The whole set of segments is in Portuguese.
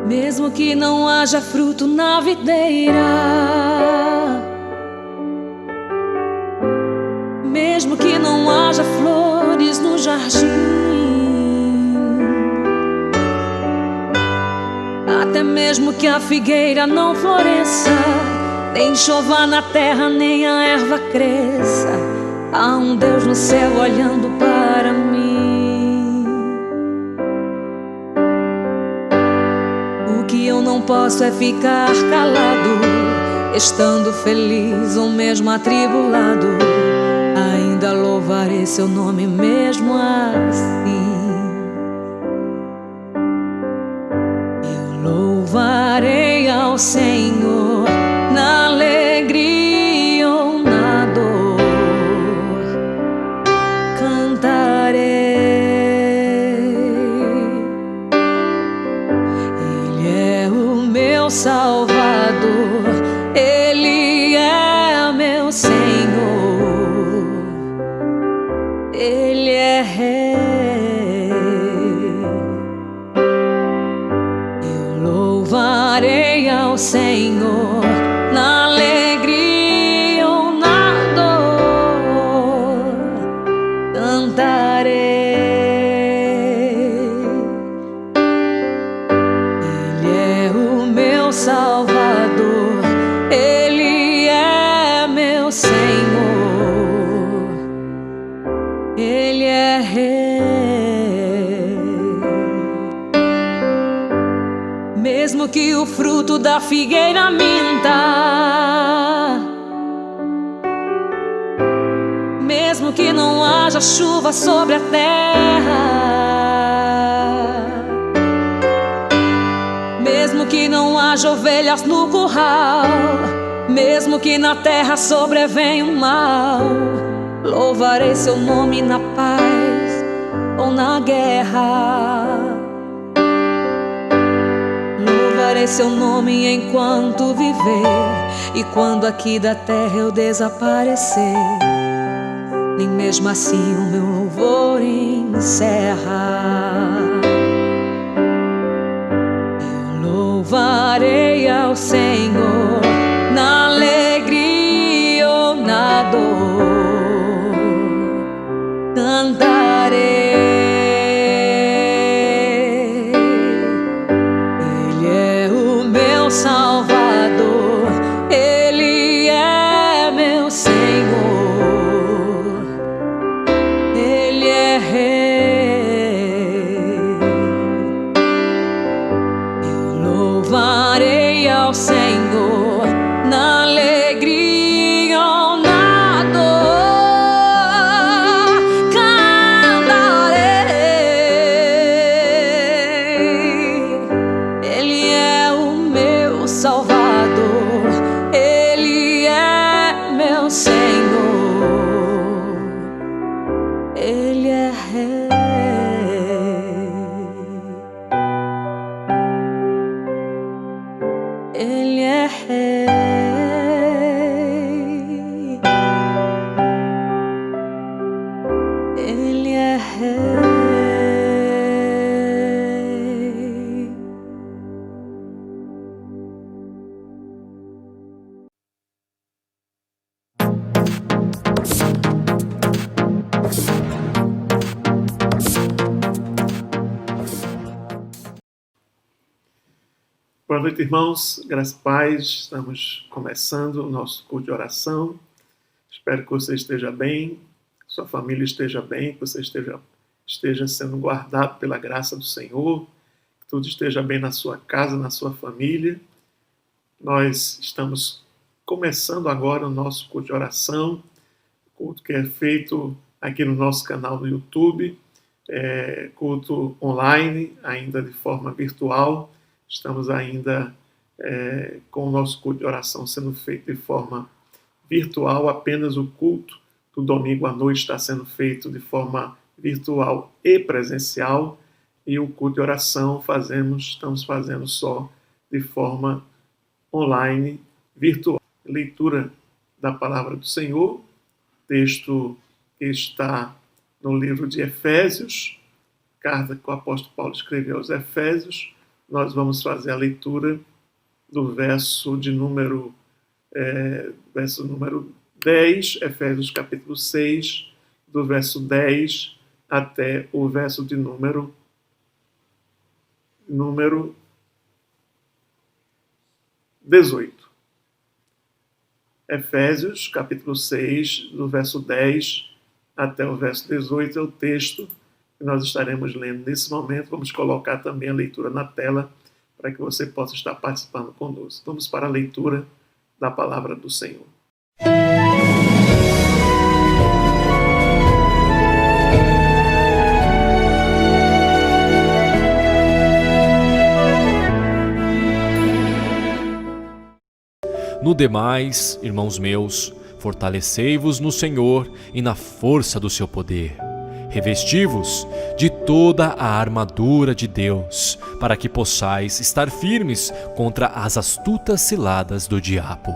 Mesmo que não haja fruto na videira, mesmo que não haja flores no jardim, até mesmo que a figueira não floresça, nem chova na terra, nem a erva cresça, há um Deus no céu olhando para mim. O que eu não posso é ficar calado, estando feliz ou mesmo atribulado, ainda louvarei seu nome mesmo assim. Eu louvarei ao Senhor na alegria ou na dor, cantarei. Meu Salvador, Ele é meu Senhor, Ele é Rei. Eu louvarei ao Senhor na alegria ou na dor, cantarei. Salvador, Ele é meu Senhor, Ele é Rei. Mesmo que o fruto da figueira minta, mesmo que não haja chuva sobre a terra, mesmo que não haja ovelhas no curral, mesmo que na terra sobrevenha o mal, louvarei seu nome na paz ou na guerra. Louvarei seu nome enquanto viver, e quando aqui da terra eu desaparecer, nem mesmo assim o meu louvor encerra. Louvarei ao Senhor na alegria ou na dor, cantarei. Ele é o meu Salvador, Ele é meu Senhor, Ele é Rei. Louvarei ao Senhor na alegria ou na dor, cantarei. Boa noite, irmãos. Graças e paz. Estamos começando o nosso culto de oração. Espero que você esteja bem, que sua família esteja bem, que você esteja sendo guardado pela graça do Senhor, que tudo esteja bem na sua casa, na sua família. Nós estamos começando agora o nosso culto de oração, culto que é feito aqui no nosso canal no YouTube, culto online, ainda de forma virtual. Estamos ainda com o nosso culto de oração sendo feito de forma virtual. Apenas o culto do domingo à noite está sendo feito de forma virtual e presencial, e o culto de oração estamos fazendo só de forma online, virtual. Leitura da palavra do Senhor, texto que está no livro de Efésios, carta que o apóstolo Paulo escreveu aos Efésios. Nós vamos fazer a leitura do verso número 10, Efésios capítulo 6, do verso 10 até o verso de número 18. Efésios capítulo 6, do verso 10 até o verso 18 é o texto que nós estaremos lendo nesse momento. Vamos colocar também a leitura na tela para que você possa estar participando conosco. Vamos para a leitura da palavra do Senhor. No demais, irmãos meus, fortalecei-vos no Senhor e na força do seu poder. Revesti-vos de toda a armadura de Deus, para que possais estar firmes contra as astutas ciladas do diabo.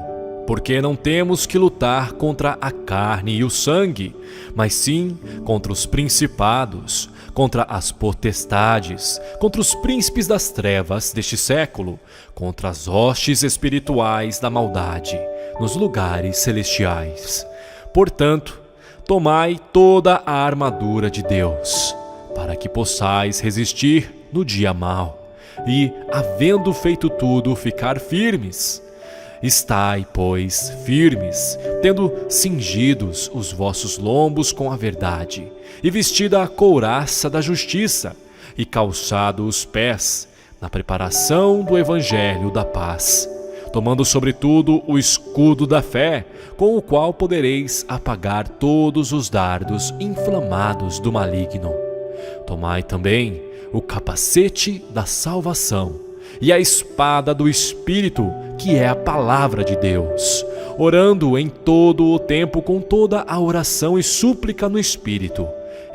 Porque não temos que lutar contra a carne e o sangue, mas sim contra os principados, contra as potestades, contra os príncipes das trevas deste século, contra as hostes espirituais da maldade nos lugares celestiais. Portanto, tomai toda a armadura de Deus, para que possais resistir no dia mau, e, havendo feito tudo, ficar firmes. Estai, pois, firmes, tendo cingidos os vossos lombos com a verdade, e vestida a couraça da justiça, e calçado os pés na preparação do evangelho da paz, tomando sobretudo o escudo da fé, com o qual podereis apagar todos os dardos inflamados do maligno. Tomai também o capacete da salvação e a espada do Espírito, que é a palavra de Deus, orando em todo o tempo com toda a oração e súplica no Espírito,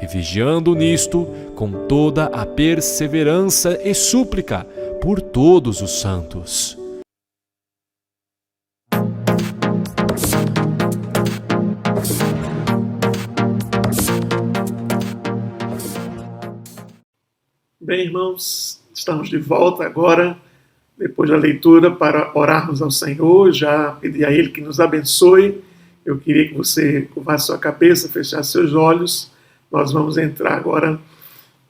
e vigiando nisto com toda a perseverança e súplica por todos os santos. Bem, irmãos, estamos de volta agora, depois da leitura, para orarmos ao Senhor. Já pedi a Ele que nos abençoe. Eu queria que você curvasse sua cabeça, fechasse seus olhos. Nós vamos entrar agora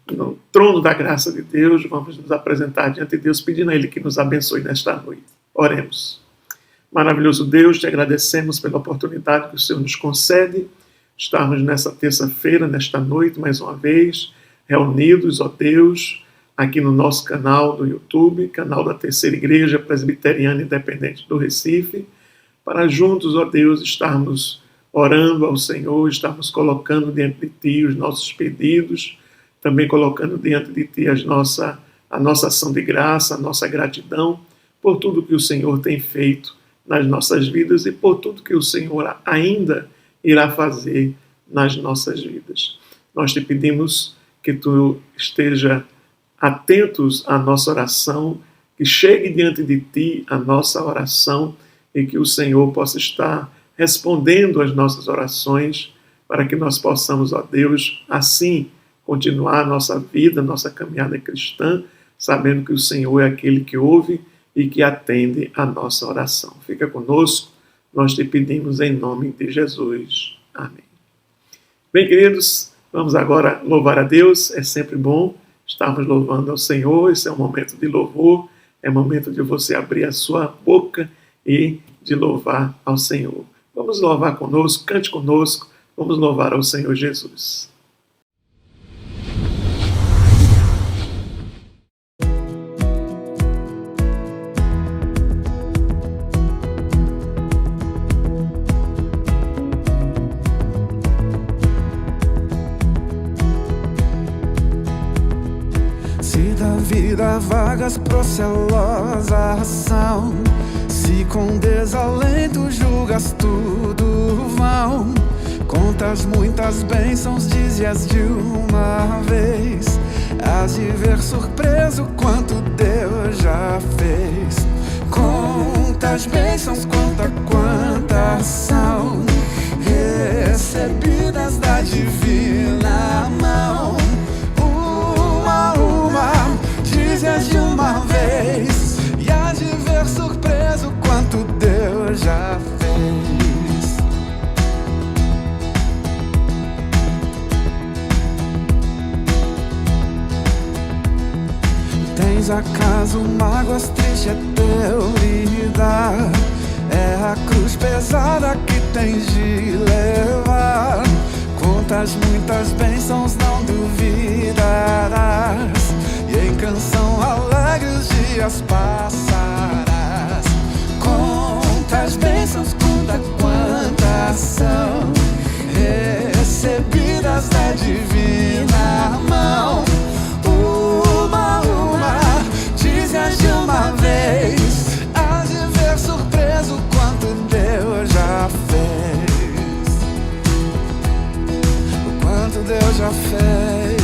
no trono da graça de Deus, vamos nos apresentar diante de Deus, pedindo a Ele que nos abençoe nesta noite. Oremos. Maravilhoso Deus, te agradecemos pela oportunidade que o Senhor nos concede, estarmos nessa terça-feira, nesta noite, mais uma vez, reunidos, ó Deus, aqui no nosso canal do YouTube, canal da Terceira Igreja Presbiteriana Independente do Recife, para juntos, ó Deus, estarmos orando ao Senhor, estarmos colocando diante de Ti os nossos pedidos, também colocando diante de Ti a nossa ação de graça, a nossa gratidão por tudo que o Senhor tem feito nas nossas vidas e por tudo que o Senhor ainda irá fazer nas nossas vidas. Nós te pedimos que Tu esteja atentos à nossa oração, que chegue diante de Ti a nossa oração e que o Senhor possa estar respondendo às nossas orações para que nós possamos, ó Deus, assim continuar a nossa vida, nossa caminhada cristã, sabendo que o Senhor é aquele que ouve e que atende a nossa oração. Fica conosco, nós te pedimos em nome de Jesus. Amém. Bem, queridos, vamos agora louvar a Deus. É sempre bom estarmos louvando ao Senhor. Esse é um momento de louvor, é momento de você abrir a sua boca e de louvar ao Senhor. Vamos louvar conosco, cante conosco, vamos louvar ao Senhor Jesus. Se da vida vagas procelosa ação, se com desalento julgas tudo vão, contas muitas bênçãos, dize-as de uma vez, hás de ver surpreso quanto Deus já fez. Contas bênçãos, quantas são recebidas da divina mão. Dize-as de uma vez, e hás de ver surpreso quanto Deus já fez. Tens acaso mágoas, triste é teu lidar, é a cruz pesada que tens de levar. Contas muitas bênçãos, não duvidarás, e em canção alegre os dias passarás. Contas bênçãos, quantas são recebidas da divina mão. Uma, dize-as de uma vez, hás de ver surpreso quanto Deus já fez. O quanto Deus já fez.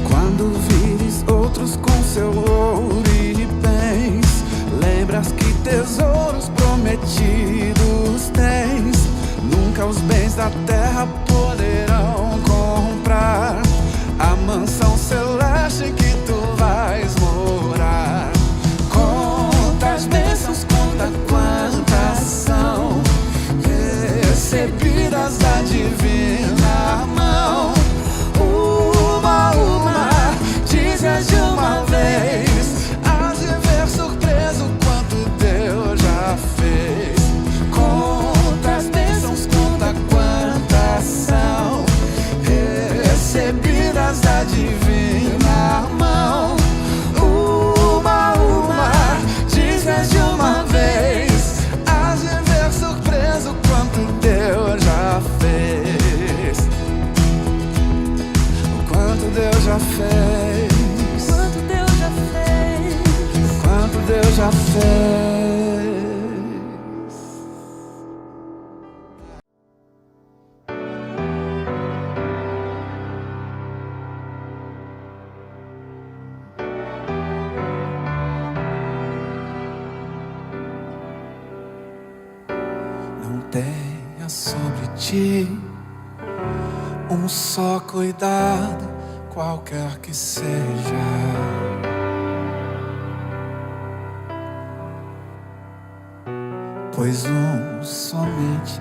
Quando vires outros com seu ouro e bens, lembras que tesouros prometidos tens. Nunca os bens da terra poderão comprar a mansão celeste que tu vais morar. Contas bênçãos, quantas são recebidas da divina mão. Dize-as de uma vez, hás de ver surpreso quanto Deus já fez. Contas bênçãos, quantas são recebidas da divina mão. Uma, dize-as de uma vez, hás de ver surpreso quanto Deus já fez. O quanto Deus já fez. Deus já fez. Não tenha sobre ti um só cuidado, qualquer que seja. Pois somente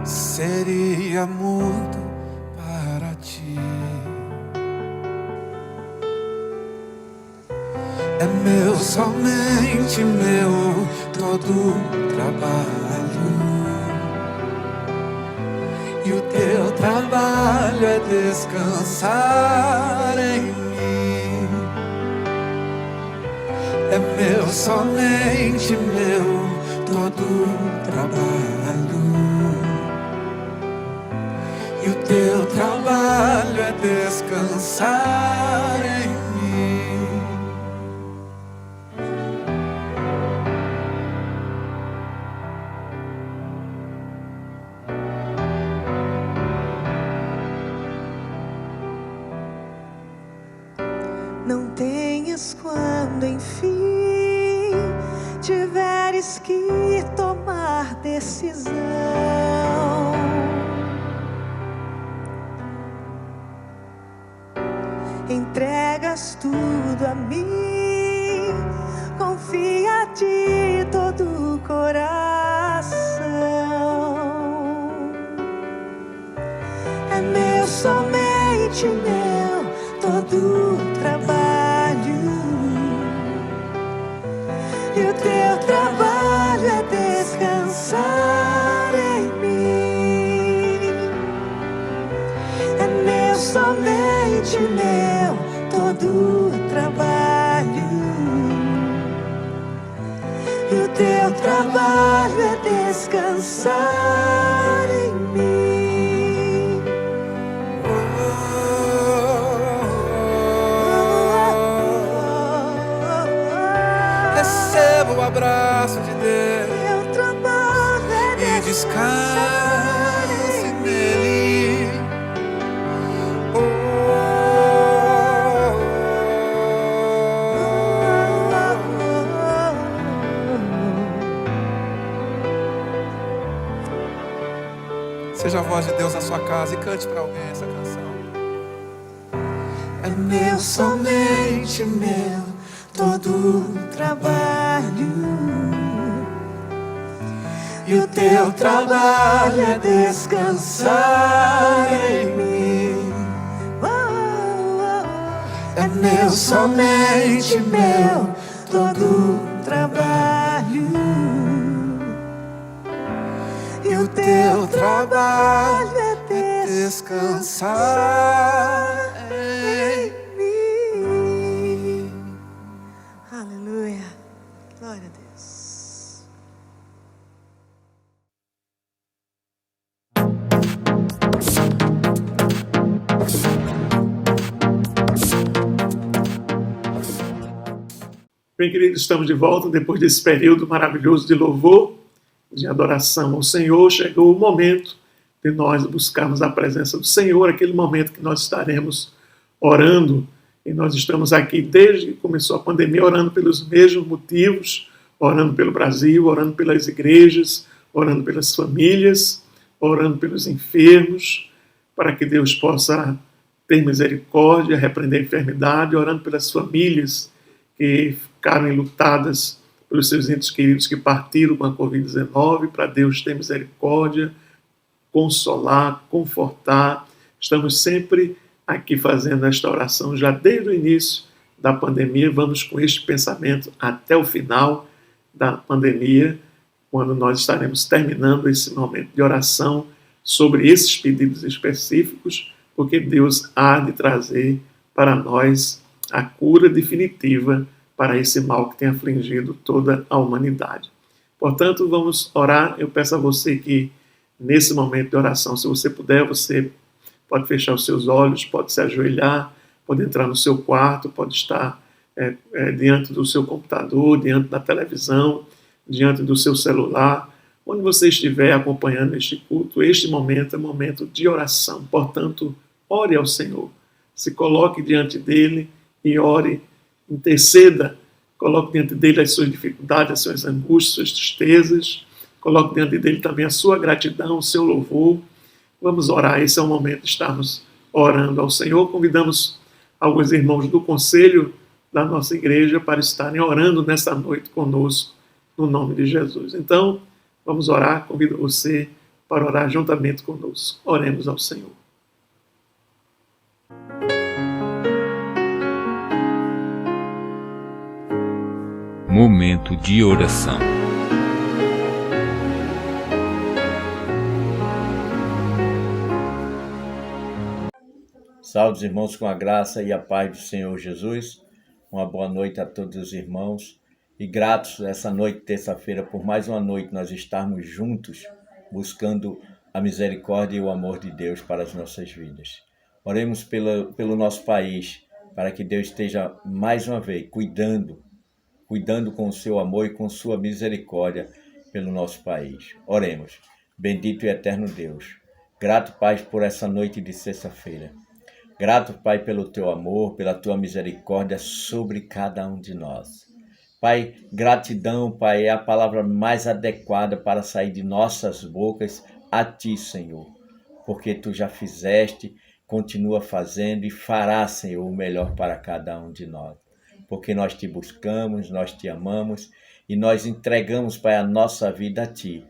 seria muito para ti. É meu, somente meu, todo trabalho. E o teu trabalho é descansar em mim. É meu, somente meu, todo trabalho. E o teu trabalho é descansar em mim. Não tenhas quando enfim tiveres que tomar decisão. Entregas tudo a mim, confia de todo o coração. É meu, somente meu, todo o trabalho. E o teu trabalho é descansar em mim. É meu, somente meu, todo o trabalho. E o teu trabalho é descansar em mim. Receba o abraço de Deus Teu trabalho é e descanse nele. Seja a voz de Deus na sua casa e cante para alguém essa canção. É meu, somente meu, todo o trabalho. E o teu trabalho é descansar em mim. É meu, somente meu, todo o trabalho. E o teu trabalho é descansar em mim. Aleluia. Glória a Deus. Bem, queridos, estamos de volta depois desse período maravilhoso de louvor, de adoração ao Senhor. Chegou o momento de nós buscarmos a presença do Senhor, aquele momento que nós estaremos orando. E nós estamos aqui desde que começou a pandemia, orando pelos mesmos motivos, orando pelo Brasil, orando pelas igrejas, orando pelas famílias, orando pelos enfermos, para que Deus possa ter misericórdia, repreender a enfermidade, orando pelas famílias que ficaram enlutadas pelos seus entes queridos que partiram com a Covid-19, para Deus ter misericórdia, consolar, confortar. Estamos sempre aqui fazendo esta oração, já desde o início da pandemia. Vamos com este pensamento até o final da pandemia, quando nós estaremos terminando esse momento de oração sobre esses pedidos específicos, porque Deus há de trazer para nós a cura definitiva para esse mal que tem afligido toda a humanidade. Portanto, vamos orar. Eu peço a você que, nesse momento de oração, se você puder, você pode fechar os seus olhos, pode se ajoelhar, pode entrar no seu quarto, pode estar diante do seu computador, diante da televisão, diante do seu celular, onde você estiver acompanhando este culto. Este momento é um momento de oração. Portanto, ore ao Senhor. Se coloque diante dele e ore, interceda, coloque diante dele as suas dificuldades, as suas angústias, suas tristezas, coloque diante dele também a sua gratidão, o seu louvor. Vamos orar, esse é o momento de estarmos orando ao Senhor. Convidamos alguns irmãos do conselho da nossa igreja para estarem orando nesta noite conosco, no nome de Jesus. Então, vamos orar, convido você para orar juntamente conosco. Oremos ao Senhor. Momento de oração. Salve os irmãos com a graça e a paz do Senhor Jesus. Uma boa noite a todos os irmãos e gratos essa noite, terça-feira, por mais uma noite nós estarmos juntos buscando a misericórdia e o amor de Deus para as nossas vidas. Oremos pelo nosso país, para que Deus esteja mais uma vez cuidando com o seu amor e com sua misericórdia pelo nosso país. Oremos. Bendito e eterno Deus, grato, Pai, por essa noite de sexta-feira. Grato, Pai, pelo teu amor, pela tua misericórdia sobre cada um de nós. Pai, gratidão, Pai, é a palavra mais adequada para sair de nossas bocas a ti, Senhor, porque tu já fizeste, continua fazendo e fará, Senhor, o melhor para cada um de nós. Porque nós te buscamos, nós te amamos e nós entregamos, Pai, a nossa vida a ti,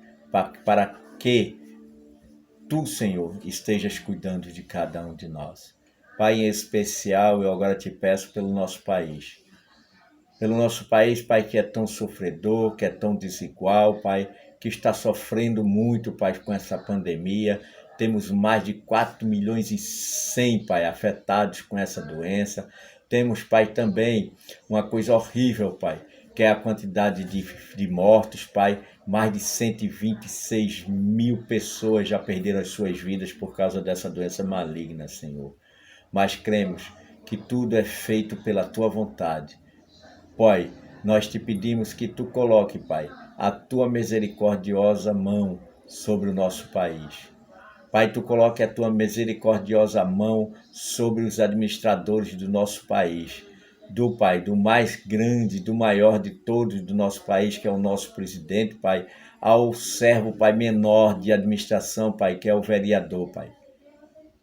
para que tu, Senhor, estejas cuidando de cada um de nós. Pai, em especial, eu agora te peço pelo nosso país. Pelo nosso país, Pai, que é tão sofredor, que é tão desigual, Pai, que está sofrendo muito, Pai, com essa pandemia. Temos mais de 4 milhões e 100, Pai, afetados com essa doença. Temos, Pai, também uma coisa horrível, Pai, que é a quantidade de mortos, Pai. Mais de 126 mil pessoas já perderam as suas vidas por causa dessa doença maligna, Senhor. Mas cremos que tudo é feito pela Tua vontade. Pai, nós te pedimos que Tu coloque, Pai, a Tua misericordiosa mão sobre o nosso país. Pai, Tu coloque a Tua misericordiosa mão sobre os administradores do nosso país. Pai, do mais grande, do maior de todos do nosso país, que é o nosso presidente, Pai, ao servo, Pai, menor de administração, Pai, que é o vereador, Pai.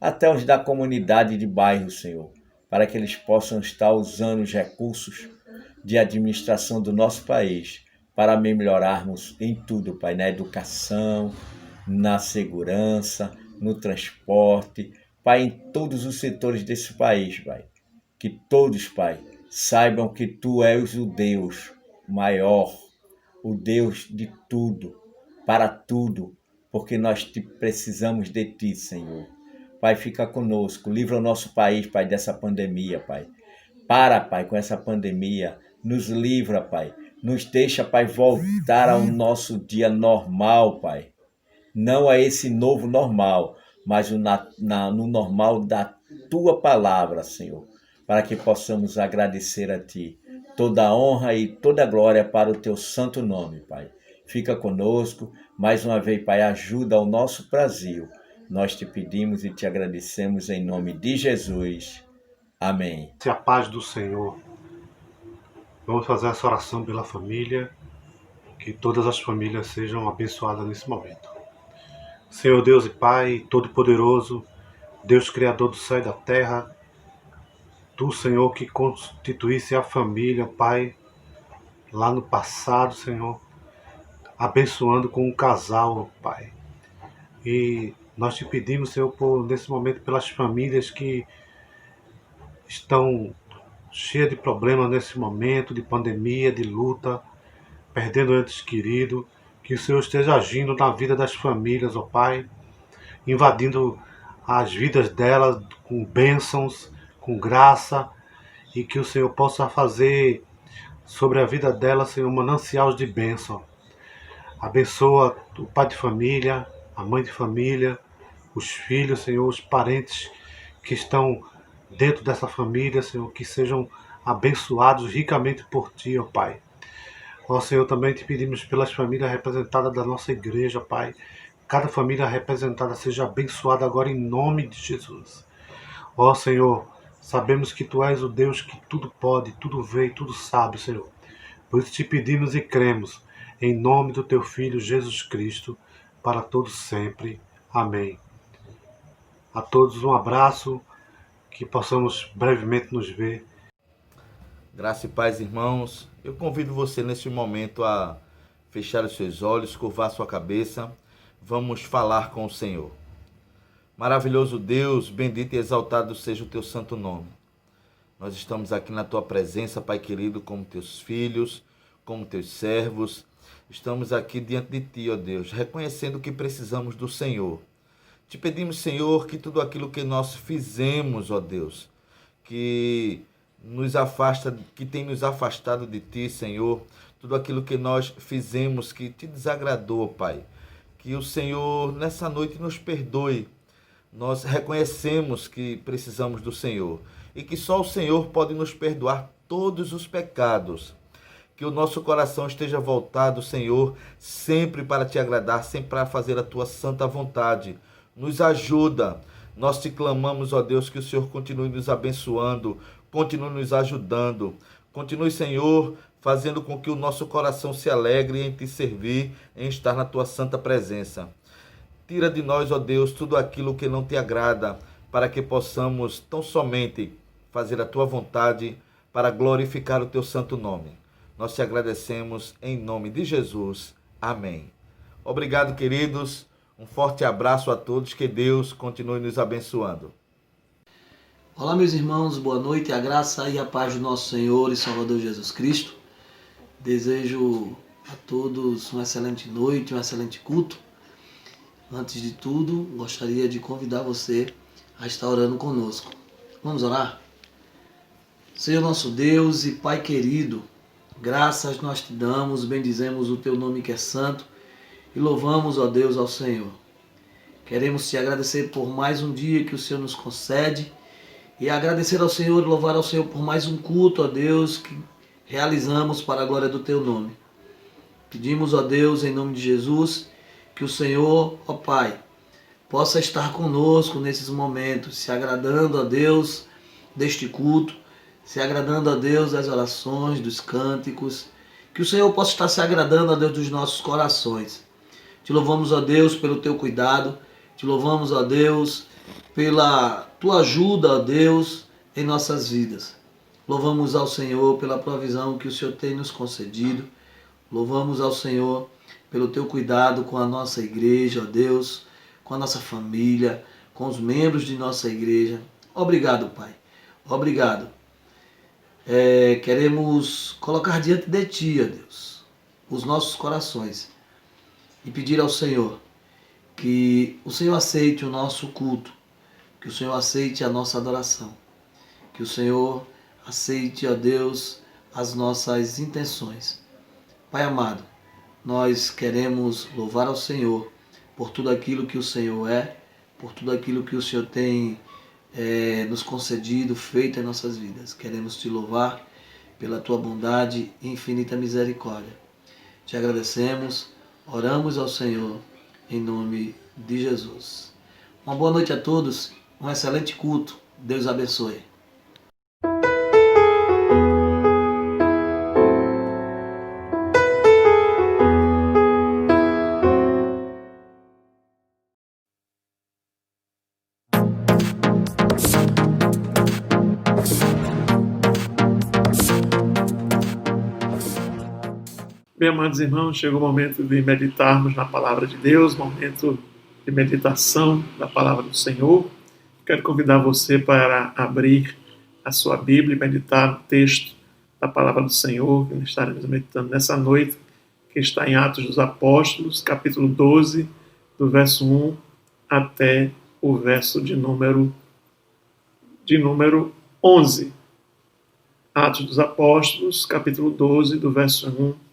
Até os da comunidade de bairro, Senhor, para que eles possam estar usando os recursos de administração do nosso país para melhorarmos em tudo, Pai, na educação, na segurança, no transporte, Pai, em todos os setores desse país, Pai. Que todos, Pai, saibam que Tu és o Deus maior, o Deus de tudo, para tudo, porque nós precisamos de Ti, Senhor. Pai, fica conosco, livra o nosso país, Pai, dessa pandemia, Pai. Pai, com essa pandemia, nos livra, Pai. Nos deixa, Pai, voltar ao nosso dia normal, Pai. Não a esse novo normal, mas no normal da Tua palavra, Senhor, para que possamos agradecer a Ti. Toda a honra e toda a glória para o Teu santo nome, Pai. Fica conosco, mais uma vez, Pai, ajuda ao nosso Brasil. Nós te pedimos e te agradecemos em nome de Jesus. Amém. Se a paz do Senhor. Vamos fazer essa oração pela família, que todas as famílias sejam abençoadas nesse momento. Senhor Deus e Pai, Todo-Poderoso, Deus Criador do céu e da terra, Tu, Senhor, que constituísse a família, Pai, lá no passado, Senhor, abençoando com um casal, Pai. E nós te pedimos, Senhor, nesse momento, pelas famílias que estão cheias de problemas nesse momento, de pandemia, de luta, perdendo entes queridos, que o Senhor esteja agindo na vida das famílias, ó Pai, invadindo as vidas delas com bênçãos, com graça, e que o Senhor possa fazer sobre a vida delas, Senhor, mananciais de bênção. Abençoa o pai de família, a mãe de família, os filhos, Senhor, os parentes que estão dentro dessa família, Senhor, que sejam abençoados ricamente por Ti, ó Pai. Ó Senhor, também te pedimos pelas famílias representadas da nossa igreja, Pai. Cada família representada seja abençoada agora em nome de Jesus. Ó Senhor, sabemos que Tu és o Deus que tudo pode, tudo vê e tudo sabe, Senhor. Por isso te pedimos e cremos, em nome do Teu Filho Jesus Cristo, para todos sempre. Amém. A todos um abraço, que possamos brevemente nos ver. Graça e paz, irmãos. Eu convido você neste momento a fechar os seus olhos, curvar sua cabeça. Vamos falar com o Senhor. Maravilhoso Deus, bendito e exaltado seja o Teu santo nome. Nós estamos aqui na Tua presença, Pai querido, como Teus filhos, como Teus servos. Estamos aqui diante de Ti, ó Deus, reconhecendo que precisamos do Senhor. Te pedimos, Senhor, que tudo aquilo que nós fizemos, ó Deus, que tem nos afastado de Ti, Senhor, tudo aquilo que nós fizemos que Te desagradou, Pai, que o Senhor nessa noite nos perdoe. Nós reconhecemos que precisamos do Senhor e que só o Senhor pode nos perdoar todos os pecados. Que o nosso coração esteja voltado, Senhor, sempre para Te agradar, sempre para fazer a Tua santa vontade. Nos ajuda. Nós Te clamamos, ó Deus, que o Senhor continue nos abençoando, continue nos ajudando. Continue, Senhor, fazendo com que o nosso coração se alegre em Te servir, em estar na Tua santa presença. Tira de nós, ó Deus, tudo aquilo que não Te agrada, para que possamos tão somente fazer a Tua vontade, para glorificar o Teu santo nome. Nós Te agradecemos em nome de Jesus. Amém. Obrigado, queridos. Um forte abraço a todos. Que Deus continue nos abençoando. Olá, meus irmãos, boa noite, a graça e a paz do nosso Senhor e Salvador Jesus Cristo. Desejo a todos uma excelente noite, um excelente culto. Antes de tudo, gostaria de convidar você a estar orando conosco. Vamos orar? Senhor nosso Deus e Pai querido, graças nós te damos, bendizemos o teu nome que é santo e louvamos, ó Deus, ao Senhor. Queremos te agradecer por mais um dia que o Senhor nos concede e agradecer ao Senhor e louvar ao Senhor por mais um culto, ó Deus, que realizamos para a glória do teu nome. Pedimos, ó Deus, em nome de Jesus, que o Senhor, ó Pai, possa estar conosco nesses momentos, se agradando, ó Deus, deste culto, se agradando, ó Deus, das orações, dos cânticos, que o Senhor possa estar se agradando, ó Deus, dos nossos corações. Te louvamos, ó Deus, pelo teu cuidado, te louvamos, ó Deus, pela tua ajuda, ó Deus, em nossas vidas. Louvamos ao Senhor pela provisão que o Senhor tem nos concedido. Louvamos ao Senhor pelo teu cuidado com a nossa igreja, ó Deus, com a nossa família, com os membros de nossa igreja. Obrigado, Pai. Obrigado. Queremos colocar diante de Ti, ó Deus, os nossos corações e pedir ao Senhor que o Senhor aceite o nosso culto, que o Senhor aceite a nossa adoração, que o Senhor aceite, ó Deus, as nossas intenções. Pai amado, nós queremos louvar ao Senhor por tudo aquilo que o Senhor é, por tudo aquilo que o Senhor tem nos concedido, feito em nossas vidas. Queremos te louvar pela tua bondade e infinita misericórdia. Te agradecemos, oramos ao Senhor em nome de Jesus. Uma boa noite a todos, um excelente culto. Deus abençoe. Bem, amados irmãos, chegou o momento de meditarmos na palavra de Deus, momento de meditação da palavra do Senhor. Quero convidar você para abrir a sua Bíblia e meditar no texto da palavra do Senhor, que estaremos meditando nessa noite, que está em Atos dos Apóstolos, capítulo 12, do verso 1 até o verso de número 11. Atos dos Apóstolos, capítulo 12, do verso 1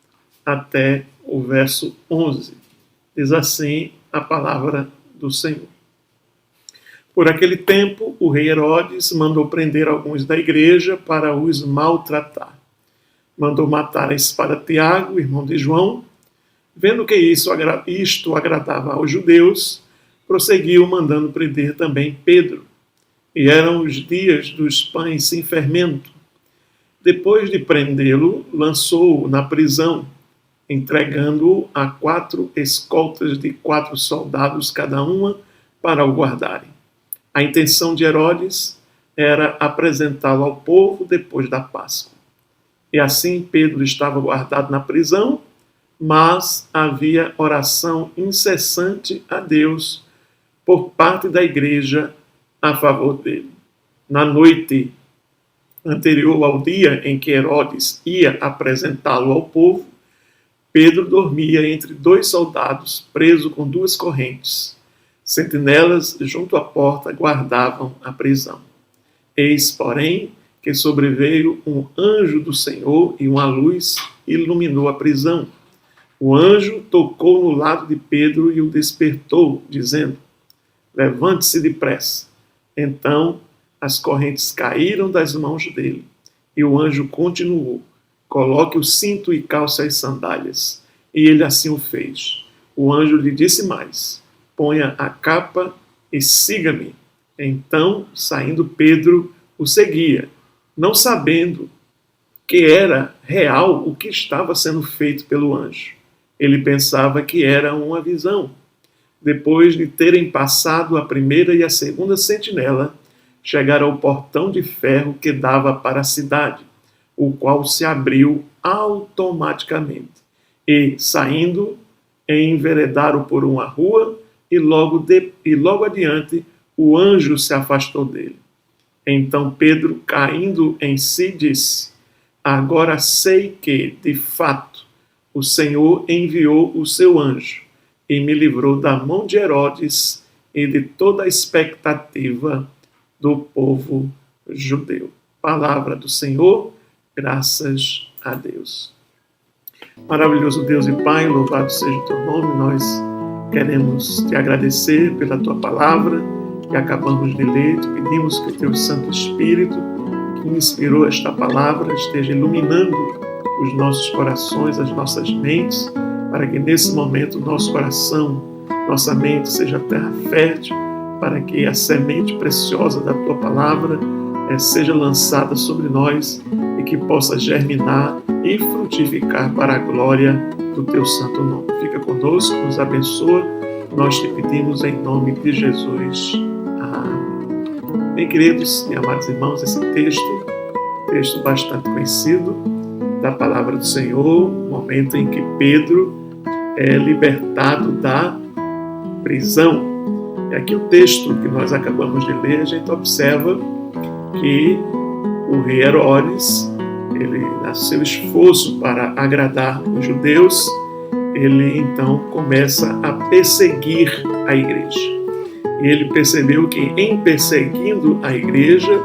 até o verso 11. Diz assim a palavra do Senhor. Por aquele tempo, o rei Herodes mandou prender alguns da igreja para os maltratar. Mandou matar a espada Tiago, irmão de João. Vendo que isto agradava aos judeus, prosseguiu mandando prender também Pedro. E eram os dias dos pães sem fermento. Depois de prendê-lo, lançou-o na prisão, entregando-o a 4 escoltas de 4 soldados cada uma para o guardarem. A intenção de Herodes era apresentá-lo ao povo depois da Páscoa. E assim Pedro estava guardado na prisão, mas havia oração incessante a Deus por parte da igreja a favor dele. Na noite anterior ao dia em que Herodes ia apresentá-lo ao povo, Pedro dormia entre 2 soldados, preso com 2 correntes. Sentinelas junto à porta guardavam a prisão. Eis, porém, que sobreveio um anjo do Senhor e uma luz iluminou a prisão. O anjo tocou no lado de Pedro e o despertou, dizendo: levante-se depressa. Então as correntes caíram das mãos dele e o anjo continuou: coloque o cinto e calce as sandálias. E ele assim o fez. O anjo lhe disse mais: ponha a capa e siga-me. Então, saindo Pedro, o seguia, não sabendo que era real o que estava sendo feito pelo anjo. Ele pensava que era uma visão. Depois de terem passado a primeira e a segunda sentinela, chegaram ao portão de ferro que dava para a cidade, o qual se abriu automaticamente. E, saindo, enveredaram por uma rua e logo adiante o anjo se afastou dele. Então Pedro, caindo em si, disse: agora sei que, de fato, o Senhor enviou o seu anjo e me livrou da mão de Herodes e de toda a expectativa do povo judeu. Palavra do Senhor, graças a Deus. Maravilhoso Deus e Pai, louvado seja o teu nome. Nós queremos te agradecer pela tua palavra que acabamos de ler. Te pedimos que o teu Santo Espírito, que inspirou esta palavra, esteja iluminando os nossos corações, as nossas mentes, para que nesse momento o nosso coração, nossa mente seja terra fértil, para que a semente preciosa da tua palavra seja lançada sobre nós e que possa germinar e frutificar para a glória do teu santo nome. Fica conosco, nos abençoa, nós te pedimos em nome de Jesus. Amém. Bem, queridos e amados irmãos, esse texto bastante conhecido da palavra do Senhor, o momento em que Pedro é libertado da prisão. E aqui o texto que nós acabamos de ler, a gente observa que o rei Herodes, ele, no seu esforço para agradar os judeus, ele então começa a perseguir a igreja. E ele percebeu que em perseguindo a igreja,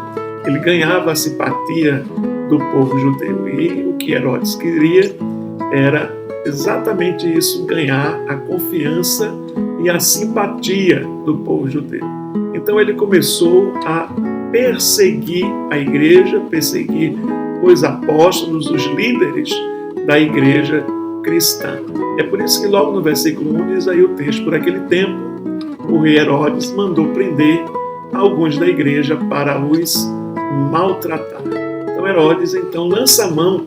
ele ganhava a simpatia do povo judeu. E o que Herodes queria era exatamente isso, ganhar a confiança e a simpatia do povo judeu. Então ele começou a perseguir a igreja, perseguir os apóstolos, os líderes da igreja cristã. É por isso que logo no versículo 1 diz aí o texto: por aquele tempo, o rei Herodes mandou prender alguns da igreja para os maltratar. Então Herodes lança a mão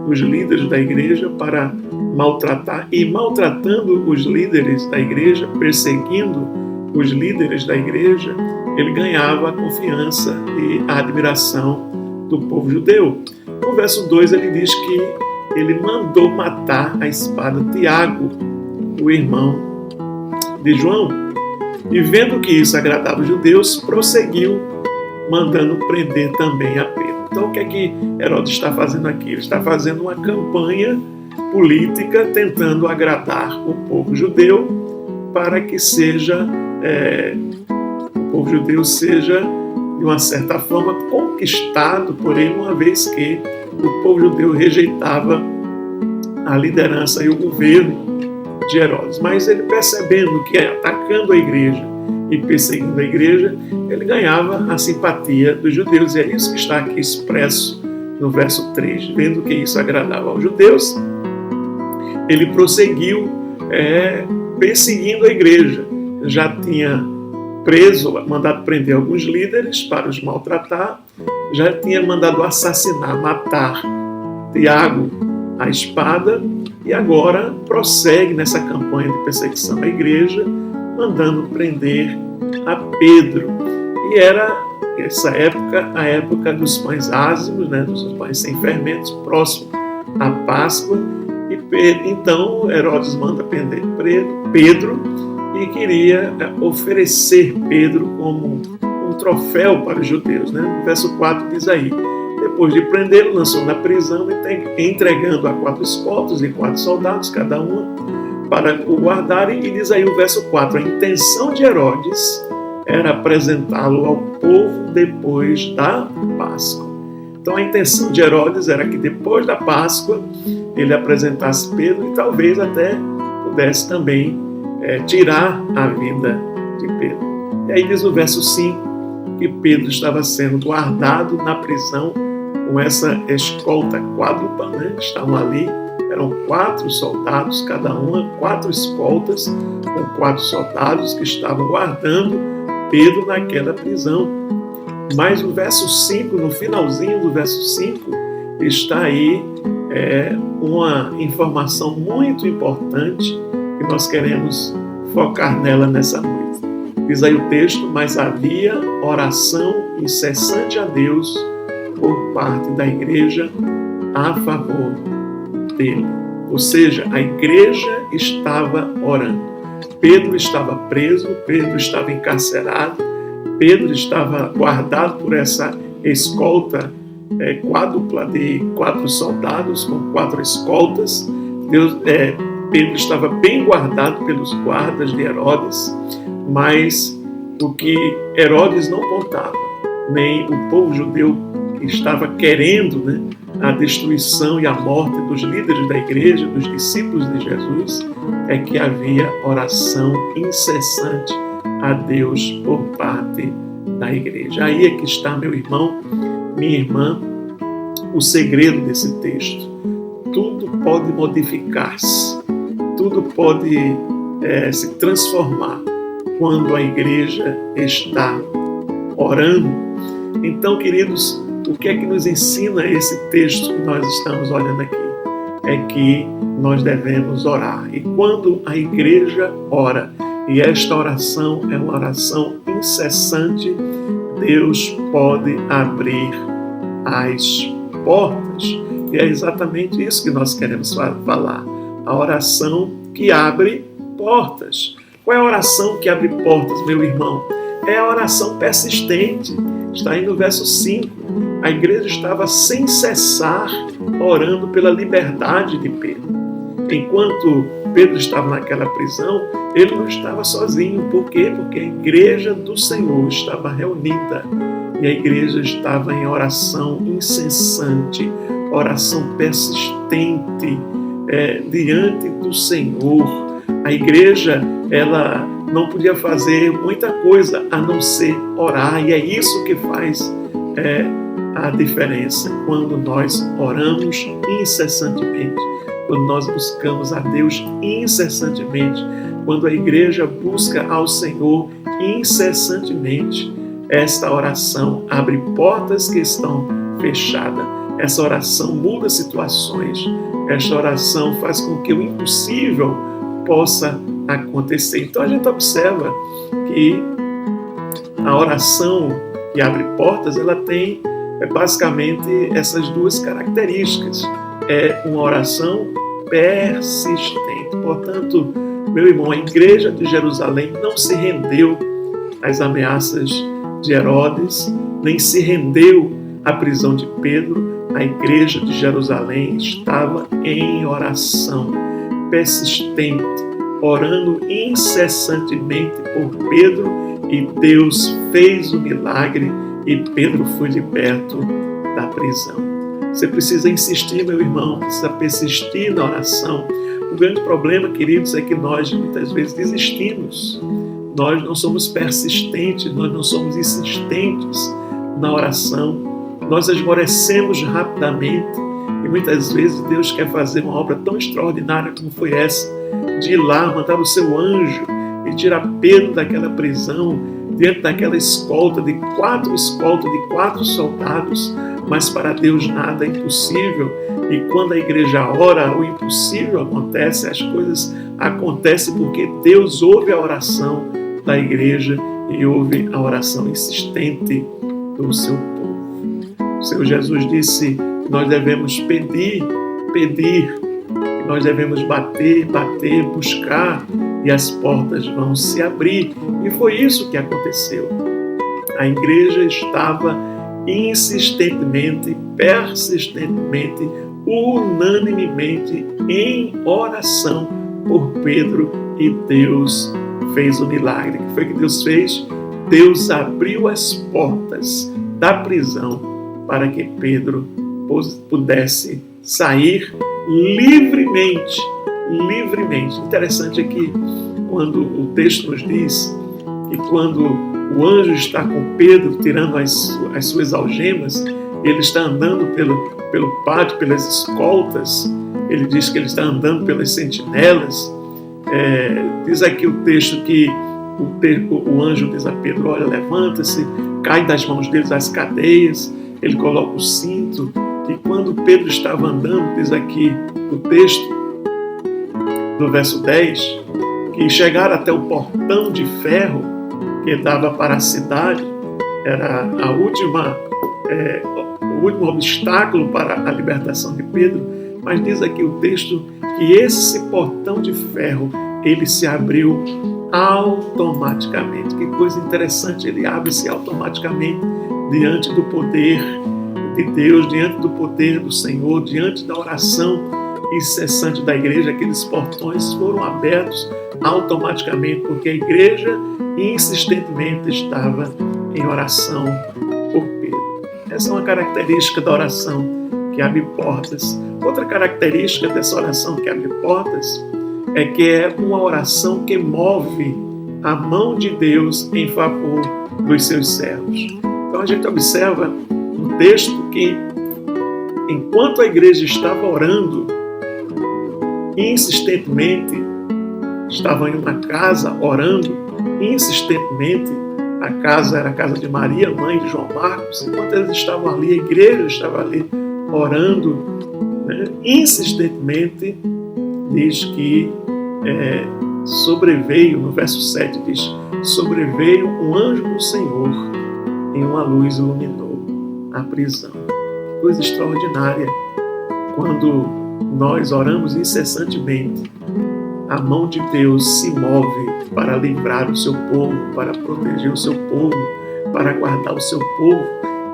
dos líderes da igreja para maltratar, e maltratando os líderes da igreja, perseguindo os líderes da igreja, ele ganhava a confiança e a admiração do povo judeu. No verso 2 ele diz que ele mandou matar a espada Tiago, o irmão de João. E vendo que isso agradava os judeus, prosseguiu mandando prender também a Pedro. Então o que é que Herodes está fazendo aqui? Ele está fazendo uma campanha política tentando agradar o povo judeu para que o povo judeu seja, de uma certa forma, conquistado por ele, uma vez que o povo judeu rejeitava a liderança e o governo de Herodes. Mas ele, percebendo que atacando a igreja e perseguindo a igreja, ele ganhava a simpatia dos judeus. E é isso que está aqui expresso no verso 3. Vendo que isso agradava aos judeus, ele prosseguiu perseguindo a igreja. Já tinha mandado prender alguns líderes para os maltratar, já tinha mandado assassinar, matar Tiago à espada, e agora prossegue nessa campanha de perseguição à igreja, mandando prender a Pedro. E era essa época, a época dos pães ázimos, dos pães sem fermentos, próximo à Páscoa. E então Herodes manda prender Pedro e queria oferecer Pedro como um troféu para os judeus. No verso 4 diz aí: depois de prendê-lo, lançou na prisão, entregando a 4 escoltas e 4 soldados, cada uma, para o guardarem. E diz aí o verso 4: a intenção de Herodes era apresentá-lo ao povo depois da Páscoa. Então a intenção de Herodes era que depois da Páscoa ele apresentasse Pedro e talvez até pudesse também tirar a vida de Pedro. E aí diz o verso 5 que Pedro estava sendo guardado na prisão com essa escolta quádrupla, que estavam ali. Eram 4 soldados, cada uma, 4 escoltas, com 4 soldados que estavam guardando Pedro naquela prisão. Mas no verso 5, no finalzinho do verso 5, está aí uma informação muito importante que nós queremos focar nela nessa noite. Diz aí o texto: mas havia oração incessante a Deus por parte da igreja a favor dele. Ou seja, a igreja estava orando. Pedro estava preso, Pedro estava encarcerado, Pedro estava guardado por essa escolta quádrupla de 4 soldados, com 4 escoltas. Pedro estava bem guardado pelos guardas de Herodes, mas o que Herodes não contava, nem o povo judeu que estava querendo a destruição e a morte dos líderes da igreja, dos discípulos de Jesus, é que havia oração incessante a Deus por parte da igreja. Aí é que está, meu irmão, minha irmã, o segredo desse texto. Tudo pode modificar-se, tudo pode se transformar quando a igreja está orando. Então, queridos, o que é que nos ensina esse texto que nós estamos olhando aqui? É que nós devemos orar. E quando a igreja ora, e esta oração é uma oração incessante, Deus pode abrir as portas. E é exatamente isso que nós queremos falar. A oração que abre portas. Qual é a oração que abre portas, meu irmão? É a oração persistente. Está aí no verso 5. A igreja estava sem cessar orando pela liberdade de Pedro. Enquanto Pedro estava naquela prisão, ele não estava sozinho. Por quê? Porque a igreja do Senhor estava reunida. E a igreja estava em oração incessante, oração persistente diante do Senhor. A igreja, ela não podia fazer muita coisa a não ser orar. E é isso que faz a diferença quando nós oramos incessantemente, quando nós buscamos a Deus incessantemente, quando a igreja busca ao Senhor incessantemente. Esta oração abre portas que estão fechadas. Essa oração muda situações. Esta oração faz com que o impossível possa acontecer. Então a gente observa que a oração que abre portas, ela tem basicamente essas 2 características. É uma oração persistente. Portanto, meu irmão, a igreja de Jerusalém não se rendeu às ameaças de Herodes, nem se rendeu à prisão de Pedro. A igreja de Jerusalém estava em oração persistente, orando incessantemente por Pedro, e Deus fez o milagre e Pedro foi liberto da prisão. Você precisa insistir, meu irmão, precisa persistir na oração. O grande problema, queridos, é que nós muitas vezes desistimos. Nós não somos persistentes, nós não somos insistentes na oração. Nós esmorecemos rapidamente e muitas vezes Deus quer fazer uma obra tão extraordinária como foi essa, de ir lá, mandar o seu anjo e tirar Pedro daquela prisão, diante daquela escolta de 4 soldados, mas para Deus nada é impossível. E quando a igreja ora, o impossível acontece, as coisas acontecem porque Deus ouve a oração da igreja e ouve a oração insistente do seu povo. O Senhor Jesus disse que nós devemos pedir, que nós devemos bater, buscar, e as portas vão se abrir. E foi isso que aconteceu. A igreja estava insistentemente, persistentemente, unanimemente em oração por Pedro, e Deus fez o milagre. O que foi que Deus fez? Deus abriu as portas da prisão para que Pedro pudesse sair livremente. Interessante é que quando o texto nos diz que quando o anjo está com Pedro tirando as suas algemas, ele está andando pelo pátio, pelas escoltas, ele diz que ele está andando pelas sentinelas. Diz aqui o texto que o anjo diz a Pedro: olha, levanta-se, cai das mãos deles as cadeias, ele coloca o cinto. E quando Pedro estava andando, diz aqui o texto do verso 10, que chegaram até o portão de ferro que dava para a cidade, era o último obstáculo para a libertação de Pedro. Mas diz aqui o texto que esse portão de ferro, ele se abriu automaticamente. Que coisa interessante, ele abre-se automaticamente diante do poder de Deus, diante do poder do Senhor, diante da oração incessante da igreja. Aqueles portões foram abertos automaticamente, porque a igreja insistentemente estava em oração por Pedro. Essa é uma característica da oração que abre portas. Outra característica dessa oração que abre portas é que é uma oração que move a mão de Deus em favor dos seus servos. Então a gente observa um texto que, enquanto a igreja estava orando insistentemente, estavam em uma casa orando insistentemente. A casa era a casa de Maria, mãe de João Marcos. Enquanto eles estavam ali, a igreja estava ali orando, né, insistentemente. Diz que sobreveio, no verso 7 diz, sobreveio um anjo do Senhor e uma luz iluminou a prisão. Que coisa extraordinária. Quando nós oramos incessantemente, a mão de Deus se move para livrar o seu povo, para proteger o seu povo, para guardar o seu povo.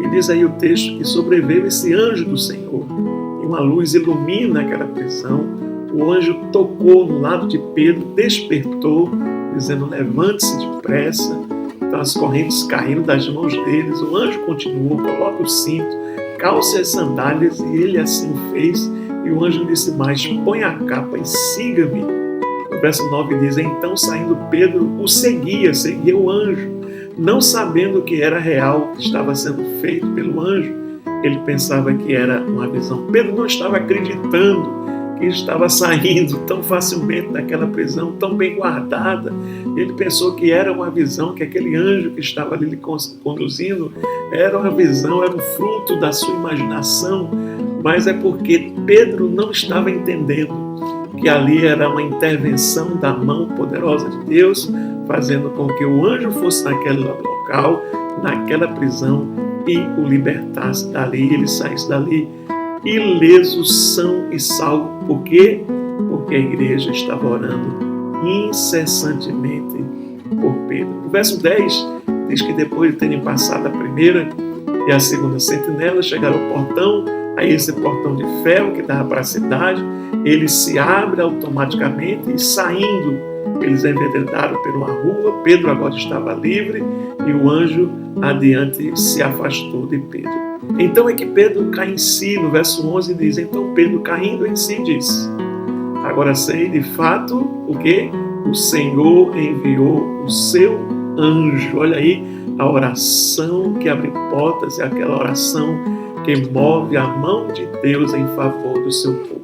E diz aí o texto que sobreveio esse anjo do Senhor e uma luz ilumina aquela prisão. O anjo tocou no lado de Pedro, despertou, dizendo: levante-se depressa. Então as correntes caíram das mãos deles. O anjo continuou: coloque o cinto, calce as sandálias. E ele assim fez. E o anjo disse mais: põe a capa e siga-me. O verso 9 diz: então saindo Pedro o seguia o anjo, não sabendo que era real, que estava sendo feito pelo anjo. Ele pensava que era uma visão. Pedro não estava acreditando que estava saindo tão facilmente daquela prisão, tão bem guardada. Ele pensou que era uma visão, que aquele anjo que estava ali lhe conduzindo era uma visão, era um fruto da sua imaginação. Mas é porque Pedro não estava entendendo que ali era uma intervenção da mão poderosa de Deus, fazendo com que o anjo fosse naquele local, naquela prisão, e o libertasse dali, ele saísse dali ileso, são e salvo. Por quê? Porque a igreja estava orando incessantemente por Pedro. O verso 10 diz que depois de terem passado a primeira e a segunda sentinela, chegaram ao portão, aí esse portão de ferro que dava para a cidade, ele se abre automaticamente e saindo, eles enveredaram por uma rua. Pedro agora estava livre e o anjo adiante se afastou de Pedro. Então é que Pedro cai em si. No verso 11 diz: então Pedro caindo em si disse: agora sei de fato o que? O Senhor enviou o seu anjo. Olha aí a oração que abre portas, é aquela oração que move a mão de Deus em favor do seu povo.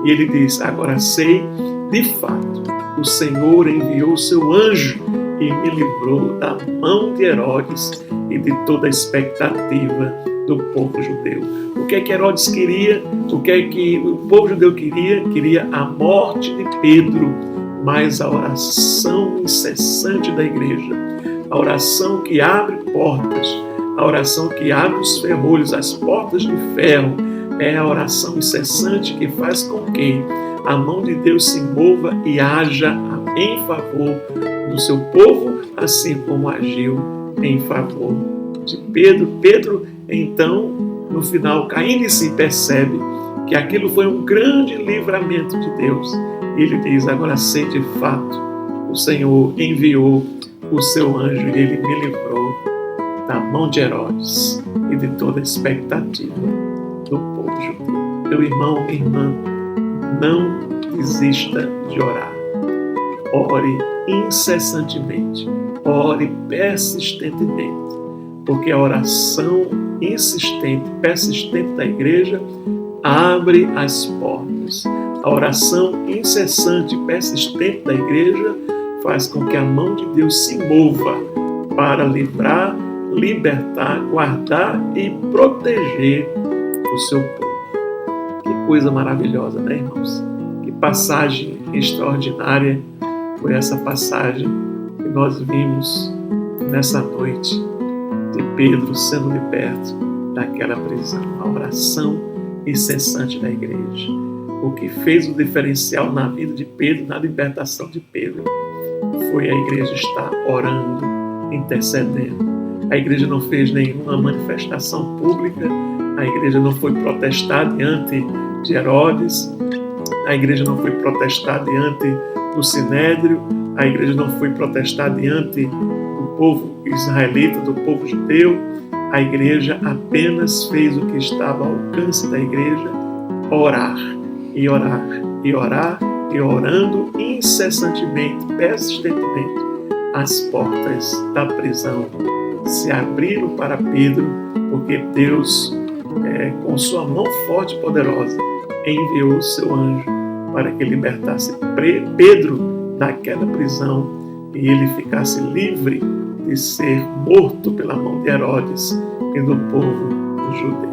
E ele diz: agora sei de fato, o Senhor enviou o seu anjo e me livrou da mão de Herodes e de toda a expectativa do povo judeu. O que é que Herodes queria? O que é que o povo judeu queria? Queria a morte de Pedro, mas a oração incessante da igreja, a oração que abre portas, a oração que abre os ferrolhos, as portas de ferro, é a oração incessante que faz com que a mão de Deus se mova e haja em favor do seu povo, assim como agiu em favor de Pedro. Pedro, então, no final, caindo em si, percebe que aquilo foi um grande livramento de Deus. E ele diz: agora sei de fato, o Senhor enviou o seu anjo e ele me livrou da mão de Herodes e de toda a expectativa do povo judeu. Meu irmão, minha irmã, não desista de orar. Ore incessantemente, ore persistentemente, porque a oração insistente, persistente da igreja abre as portas. A oração incessante, persistente da igreja faz com que a mão de Deus se mova para livrar, libertar, guardar e proteger o seu povo. Que coisa maravilhosa, né, irmãos? Que passagem extraordinária foi essa passagem que nós vimos nessa noite de Pedro sendo liberto daquela prisão. A oração incessante da igreja. O que fez o diferencial na vida de Pedro, na libertação de Pedro, foi a igreja estar orando, intercedendo. A igreja não fez nenhuma manifestação pública, a igreja não foi protestar diante de Herodes, a igreja não foi protestar diante do Sinédrio, a igreja não foi protestar diante do povo israelita, do povo judeu. A igreja apenas fez o que estava ao alcance da igreja: orar, e orar, e orar, e orando incessantemente, persistentemente. As portas da prisão se abriram para Pedro, porque Deus, com sua mão forte e poderosa, enviou o seu anjo para que libertasse Pedro daquela prisão e ele ficasse livre de ser morto pela mão de Herodes e do povo judeu.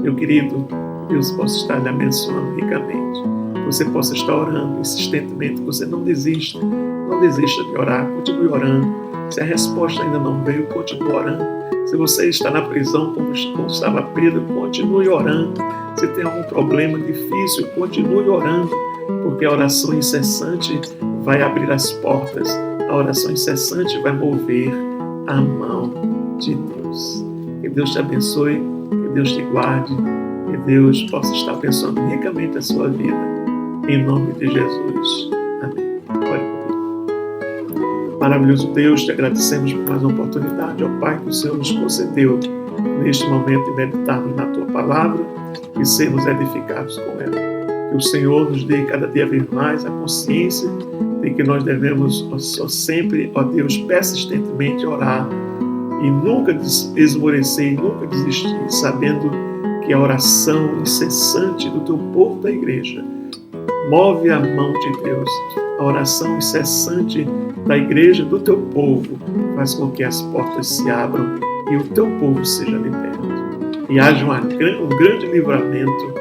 Meu querido, Deus possa estar lhe abençoando ricamente. Você possa estar orando insistentemente. Você não desista. Não desista de orar. Continue orando. Se a resposta ainda não veio, continue orando. Se você está na prisão, como estava Pedro, continue orando. Se tem algum problema difícil, continue orando, porque a oração incessante vai abrir as portas. A oração incessante vai mover a mão de Deus. Que Deus te abençoe, que Deus te guarde, que Deus possa estar abençoando ricamente a sua vida. Em nome de Jesus. Amém. Ore comigo. Maravilhoso Deus, te agradecemos por mais uma oportunidade, ó Pai, que o Senhor nos concedeu neste momento de meditarmos na Tua Palavra e sermos edificados com ela. Que o Senhor nos dê cada dia mais a consciência de que nós devemos sempre, ó Deus, persistentemente orar e nunca esmorecer, nunca desistir, sabendo que a oração incessante do Teu povo da igreja move a mão de Deus. A oração incessante da igreja, do Teu povo, faz com que as portas se abram e o Teu povo seja liberto. E haja um grande livramento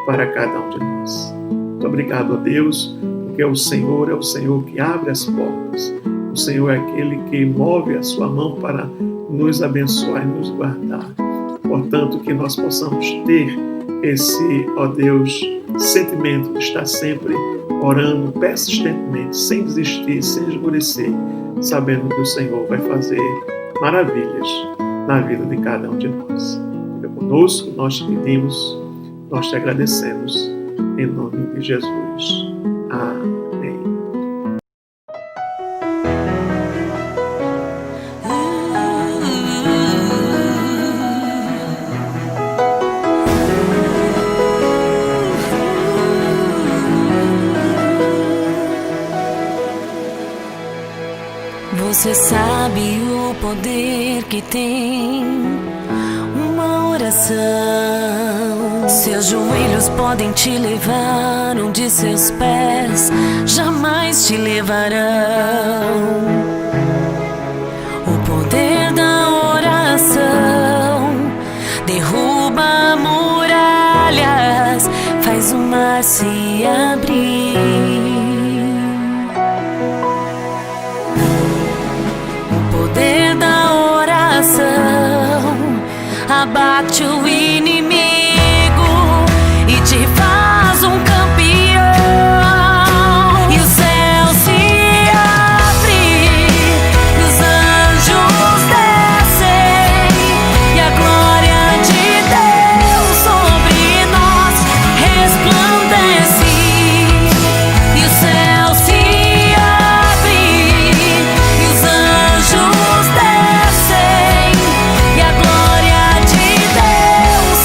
para cada um de nós. Muito obrigado a Deus, porque o Senhor que abre as portas. O Senhor é aquele que move a sua mão para nos abençoar e nos guardar. Portanto, que nós possamos ter esse, ó Deus, sentimento de estar sempre orando persistentemente, sem desistir, sem esmorecer, sabendo que o Senhor vai fazer maravilhas na vida de cada um de nós. Fica conosco, nós te pedimos, nós te agradecemos, em nome de Jesus. Amém. Você sabe o poder que tem uma oração. Seus joelhos podem te levar onde seus pés jamais te levarão. O poder da oração derruba muralhas, faz o mar se abrir. Abate o inimigo e te faz um campeão. E o céu se abre, e os anjos descem, e a glória de Deus sobre nós resplandece. E o céu se abre, e os anjos descem, e a glória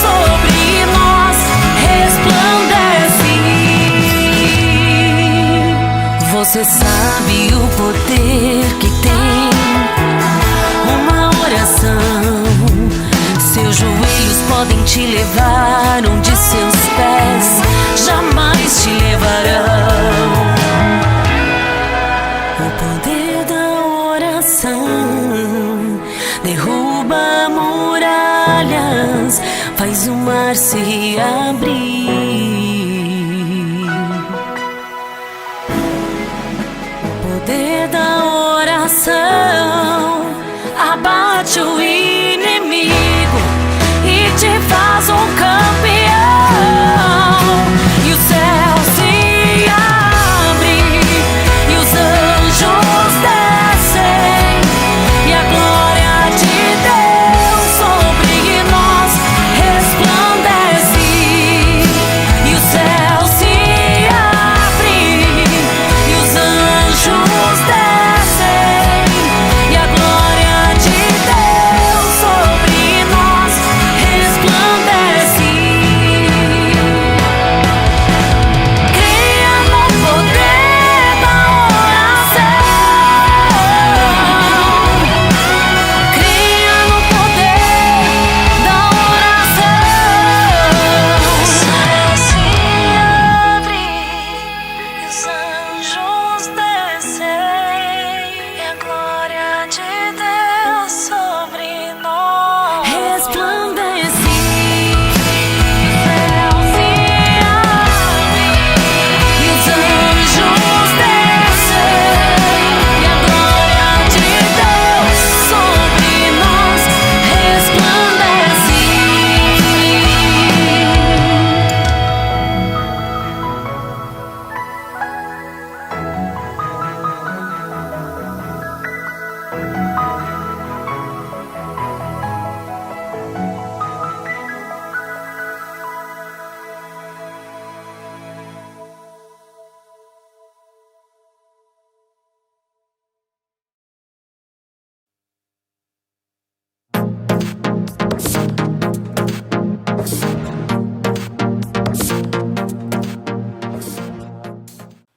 sobre nós resplandece. Você sabe o poder que tem uma oração. Seus joelhos podem te levar onde seus pés jamais te levarão. O poder da oração derruba muralhas, faz o mar se abrir. O poder da oração abate o inimigo e te faz um campeão. E o céu se abre, e os anjos descem,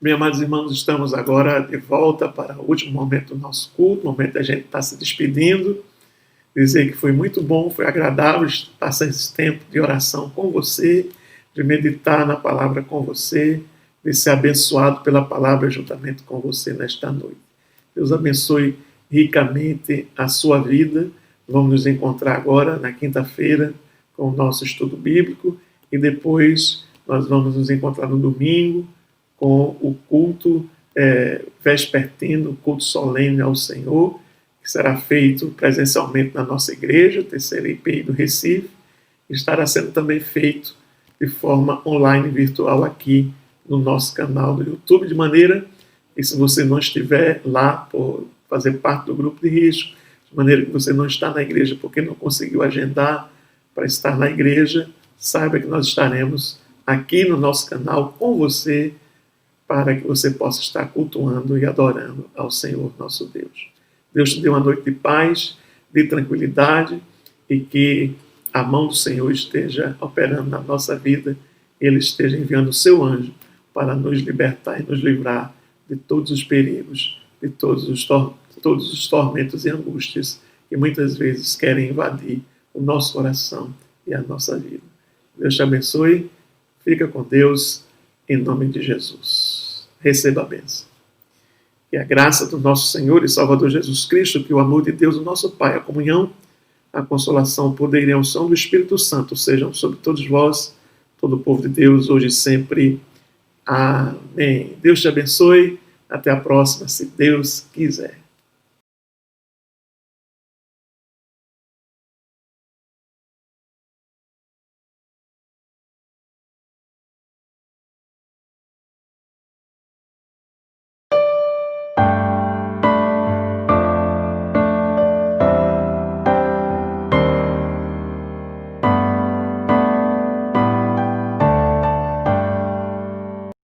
Meus amados irmãos, estamos agora de volta para o último momento do nosso culto, o momento da gente estar se despedindo, dizer que foi muito bom, foi agradável passar esse tempo de oração com você, de meditar na palavra com você, de ser abençoado pela palavra juntamente com você nesta noite. Deus abençoe ricamente a sua vida. Vamos nos encontrar agora na quinta-feira com o nosso estudo bíblico e depois nós vamos nos encontrar no domingo com o culto vespertino, o culto solene ao Senhor, que será feito presencialmente na nossa igreja, terceira IPI do Recife, e estará sendo também feito de forma online, virtual, aqui no nosso canal do YouTube, de maneira que se você não estiver lá por fazer parte do grupo de risco, de maneira que você não está na igreja porque não conseguiu agendar para estar na igreja, saiba que nós estaremos aqui no nosso canal com você, para que você possa estar cultuando e adorando ao Senhor nosso Deus. Deus te dê uma noite de paz, de tranquilidade, e que a mão do Senhor esteja operando na nossa vida, e Ele esteja enviando o seu anjo para nos libertar e nos livrar de todos os perigos, de todos os tormentos e angústias que muitas vezes querem invadir o nosso coração e a nossa vida. Deus te abençoe, fica com Deus, em nome de Jesus. Receba a bênção. E a graça do nosso Senhor e Salvador Jesus Cristo, que o amor de Deus, o nosso Pai, a comunhão, a consolação, o poder e a unção do Espírito Santo sejam sobre todos vós, todo o povo de Deus, hoje e sempre. Amém. Deus te abençoe. Até a próxima, se Deus quiser.